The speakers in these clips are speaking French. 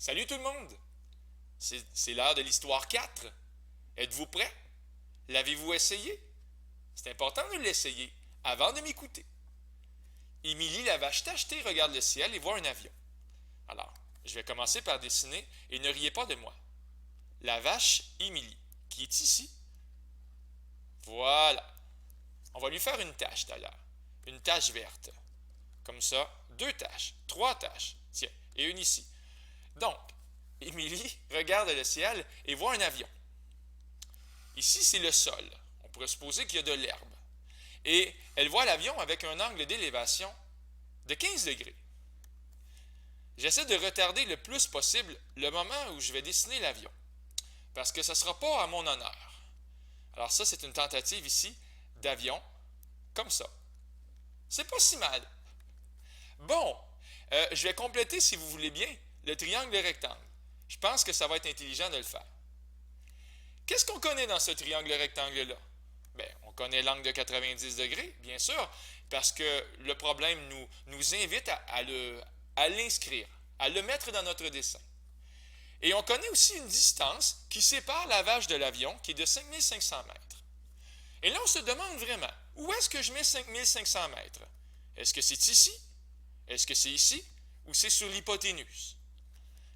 Salut tout le monde! C'est l'heure de l'histoire 4. Êtes-vous prêts? L'avez-vous essayé? C'est important de l'essayer avant de m'écouter. Émilie, la vache tachetée, regarde le ciel et voit un avion. Alors, je vais commencer par dessiner et ne riez pas de moi. La vache Émilie, qui est ici. Voilà. On va lui faire une tache d'ailleurs. Une tache verte. Comme ça, 2 taches, 3 taches. Tiens, et une ici. Donc, Émilie regarde le ciel et voit un avion. Ici, c'est le sol. On pourrait supposer qu'il y a de l'herbe. Et elle voit l'avion avec un angle d'élévation de 15 degrés. J'essaie de retarder le plus possible le moment où je vais dessiner l'avion, parce que ça ne sera pas à mon honneur. Alors ça, c'est une tentative ici d'avion, comme ça. C'est pas si mal. Bon, je vais compléter, si vous voulez bien, le triangle et le rectangle. Je pense que ça va être intelligent de le faire. Qu'est-ce qu'on connaît dans ce triangle rectangle-là? Bien, on connaît l'angle de 90 degrés, bien sûr, parce que le problème nous invite à l'inscrire, à le mettre dans notre dessin. Et on connaît aussi une distance qui sépare la vache de l'avion, qui est de 5500 mètres. Et là, on se demande vraiment, où est-ce que je mets 5500 mètres? Est-ce que c'est ici? Est-ce que c'est ici? Ou c'est sur l'hypoténuse?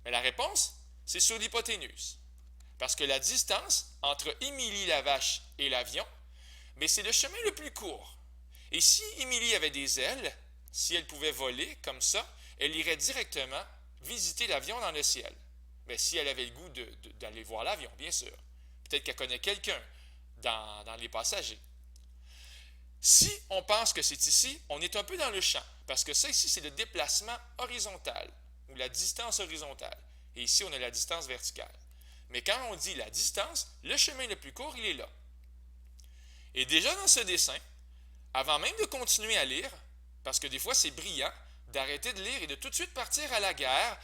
Mais la réponse, c'est sur l'hypoténuse. Parce que la distance entre Émilie la vache et l'avion, mais c'est le chemin le plus court. Et si Émilie avait des ailes, si elle pouvait voler comme ça, elle irait directement visiter l'avion dans le ciel. Mais si elle avait le goût d'aller voir l'avion, bien sûr. Peut-être qu'elle connaît quelqu'un dans les passagers. Si on pense que c'est ici, on est un peu dans le champ, parce que ça ici, c'est le déplacement horizontal, ou la distance horizontale. Et ici, on a la distance verticale. Mais quand on dit la distance, le chemin le plus court, il est là. Et déjà dans ce dessin, avant même de continuer à lire, parce que des fois c'est brillant, d'arrêter de lire et de tout de suite partir à la guerre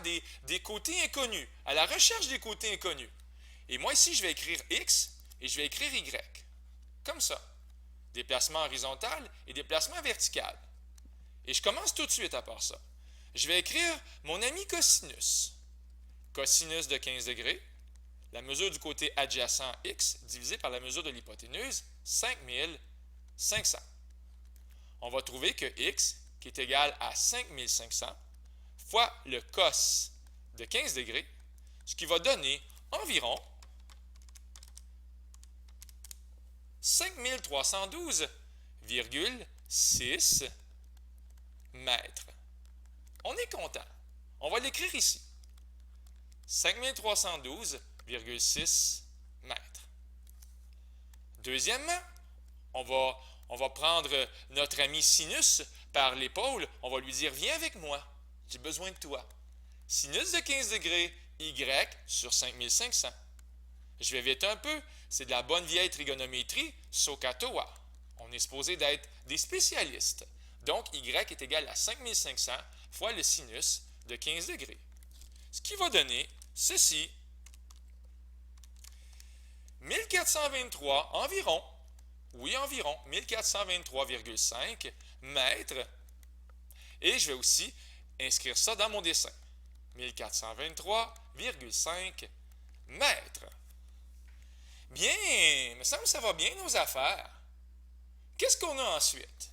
des côtés inconnus, à la recherche des côtés inconnus. Et moi ici, je vais écrire X et je vais écrire Y. Comme ça. Déplacement horizontal et déplacement vertical. Et je commence tout de suite à part ça. Je vais écrire mon ami cosinus. Cosinus de 15 degrés, la mesure du côté adjacent x divisé par la mesure de l'hypoténuse, 5500. On va trouver que x, qui est égal à 5500, fois le cos de 15 degrés, ce qui va donner environ 5312,6 mètres. On est content. On va l'écrire ici. 5312,6 mètres. Deuxièmement, on va prendre notre ami sinus par l'épaule. On va lui dire, viens avec moi. J'ai besoin de toi. Sinus de 15 degrés, y sur 5500. Je vais vite un peu. C'est de la bonne vieille trigonométrie, SOHCAHTOA. On est supposé d'être des spécialistes. Donc, y est égal à 5500 fois le sinus de 15 degrés. Ce qui va donner ceci. 1423 environ, oui environ, 1423,5 mètres. Et je vais aussi inscrire ça dans mon dessin. 1423,5 mètres. Bien, il me semble que ça va bien nos affaires. Qu'est-ce qu'on a ensuite?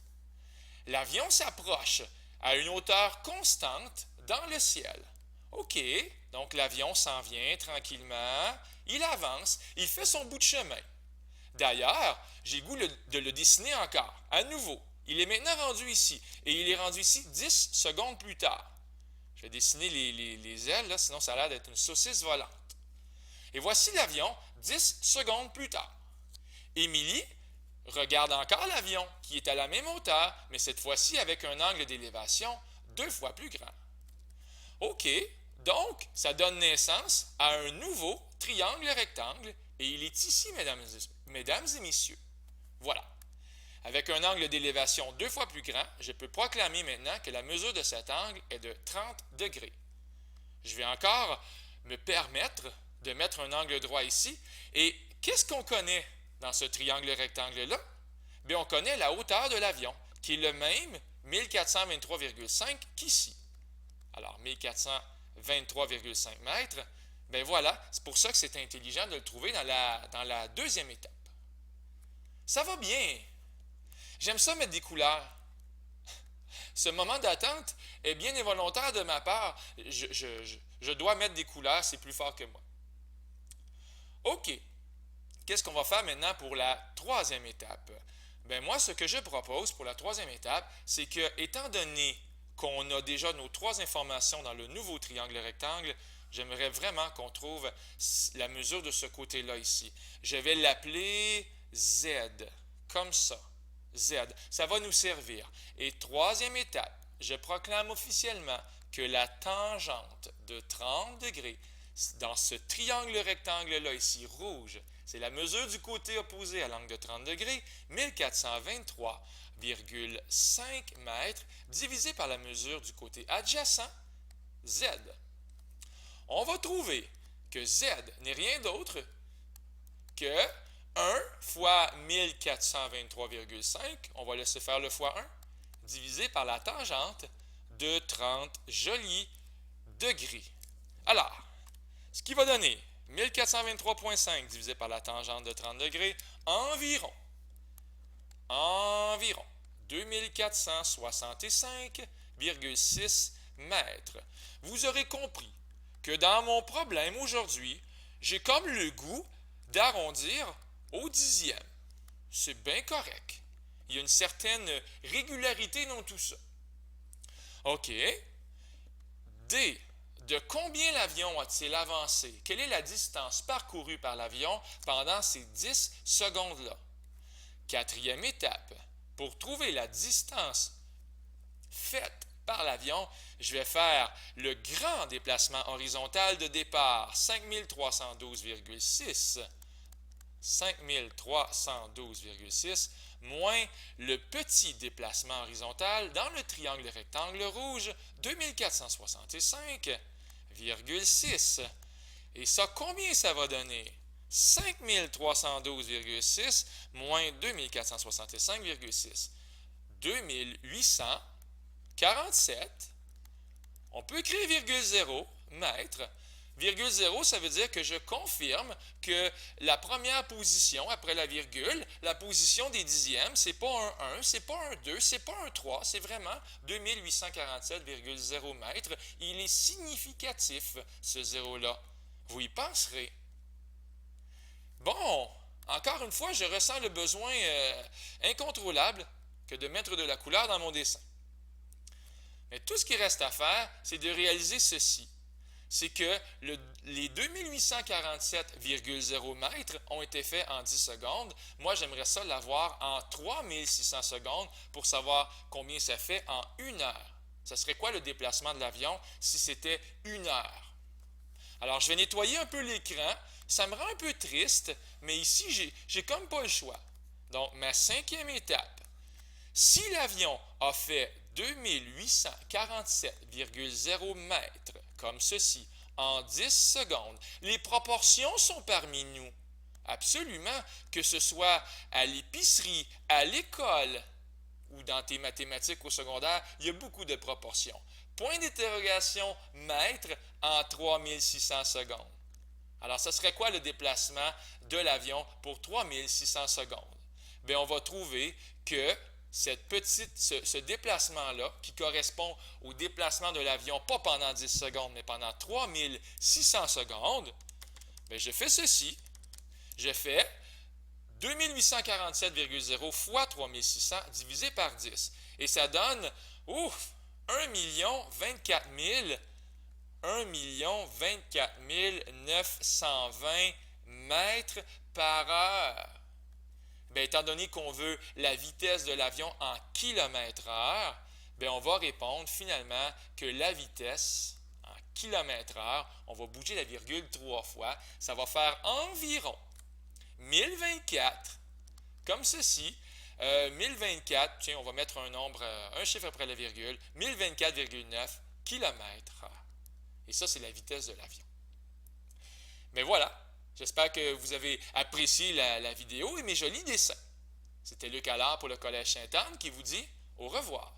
L'avion s'approche à une hauteur constante dans le ciel. OK, donc l'avion s'en vient tranquillement, il avance, il fait son bout de chemin. D'ailleurs, j'ai le goût de le dessiner encore, à nouveau. Il est maintenant rendu ici, et il est rendu ici 10 secondes plus tard. Je vais dessiner les ailes, là, sinon ça a l'air d'être une saucisse volante. Et voici l'avion 10 secondes plus tard. Émilie regarde encore l'avion, qui est à la même hauteur, mais cette fois-ci avec un angle d'élévation 2 fois plus grand. OK, donc ça donne naissance à un nouveau triangle rectangle, et il est ici, mesdames et messieurs. Voilà. Avec un angle d'élévation 2 fois plus grand, je peux proclamer maintenant que la mesure de cet angle est de 30 degrés. Je vais encore me permettre de mettre un angle droit ici. Et qu'est-ce qu'on connaît dans ce triangle rectangle-là? Bien, on connaît la hauteur de l'avion, qui est le même 1423,5 qu'ici. Alors, 23,5 mètres, ben voilà, c'est pour ça que c'est intelligent de le trouver dans la deuxième étape. Ça va bien. J'aime ça mettre des couleurs. Ce moment d'attente est bien involontaire de ma part. Je dois mettre des couleurs, c'est plus fort que moi. OK. Qu'est-ce qu'on va faire maintenant pour la troisième étape? Ben moi, ce que je propose pour la troisième étape, c'est que, étant donné qu'on a déjà nos trois informations dans le nouveau triangle rectangle, j'aimerais vraiment qu'on trouve la mesure de ce côté-là ici. Je vais l'appeler Z, comme ça. Z. Ça va nous servir. Et troisième étape, je proclame officiellement que la tangente de 30 degrés dans ce triangle rectangle-là ici, rouge, c'est la mesure du côté opposé à l'angle de 30 degrés, 1423,5 mètres, divisé par la mesure du côté adjacent, Z. On va trouver que Z n'est rien d'autre que 1 fois 1423,5, on va laisser faire le fois 1, divisé par la tangente de 30 jolis degrés. Alors, ce qui va donner 1423,5 divisé par la tangente de 30 degrés, environ 2465,6 mètres. Vous aurez compris que dans mon problème aujourd'hui, j'ai comme le goût d'arrondir au dixième. C'est bien correct. Il y a une certaine régularité dans tout ça. OK. D. De combien l'avion a-t-il avancé? Quelle est la distance parcourue par l'avion pendant ces 10 secondes-là? Quatrième étape. Pour trouver la distance faite par l'avion, je vais faire le grand déplacement horizontal de départ, 5312,6. 5312,6 moins le petit déplacement horizontal dans le triangle rectangle rouge, 2465,6. Et ça, combien ça va donner? 5312,6 moins 2465,6. 2847. On peut écrire virgule 0, mètre. Virgule 0, ça veut dire que je confirme que la première position après la virgule, la position des dixièmes, c'est pas un 1, c'est pas un 2, c'est pas un 3, c'est vraiment 2847,0 mètres. Il est significatif, ce 0-là. Vous y penserez. Bon, encore une fois, je ressens le besoin incontrôlable que de mettre de la couleur dans mon dessin. Mais tout ce qui reste à faire, c'est de réaliser ceci. C'est que les 2847,0 mètres ont été faits en 10 secondes. Moi, j'aimerais ça l'avoir en 3600 secondes pour savoir combien ça fait en 1 heure. Ça serait quoi le déplacement de l'avion si c'était 1 heure? Alors, je vais nettoyer un peu l'écran. Ça me rend un peu triste, mais ici, j'ai comme pas le choix. Donc, ma cinquième étape. Si l'avion a fait 2847,0 mètres, comme ceci, en 10 secondes, les proportions sont parmi nous. Absolument, que ce soit à l'épicerie, à l'école ou dans tes mathématiques au secondaire, il y a beaucoup de proportions. Point d'interrogation, mètre en 3600 secondes. Alors, ce serait quoi le déplacement de l'avion pour 3600 secondes? Bien, on va trouver que ce déplacement-là, qui correspond au déplacement de l'avion, pas pendant 10 secondes, mais pendant 3600 secondes, bien, je fais ceci. Je fais 2847,0 fois 3600 divisé par 10. Et ça donne, 1 920 mètres par heure. Bien, étant donné qu'on veut la vitesse de l'avion en kilomètres-heure, bien, on va répondre finalement que la vitesse en kilomètres-heure, on va bouger la virgule 3 fois, ça va faire environ 1024, comme ceci, 1024, tiens, on va mettre un chiffre après la virgule, 1024,9 km/h. Et ça, c'est la vitesse de l'avion. Mais voilà. J'espère que vous avez apprécié la vidéo et mes jolis dessins. C'était Luc Allard pour le Collège Sainte-Anne qui vous dit au revoir.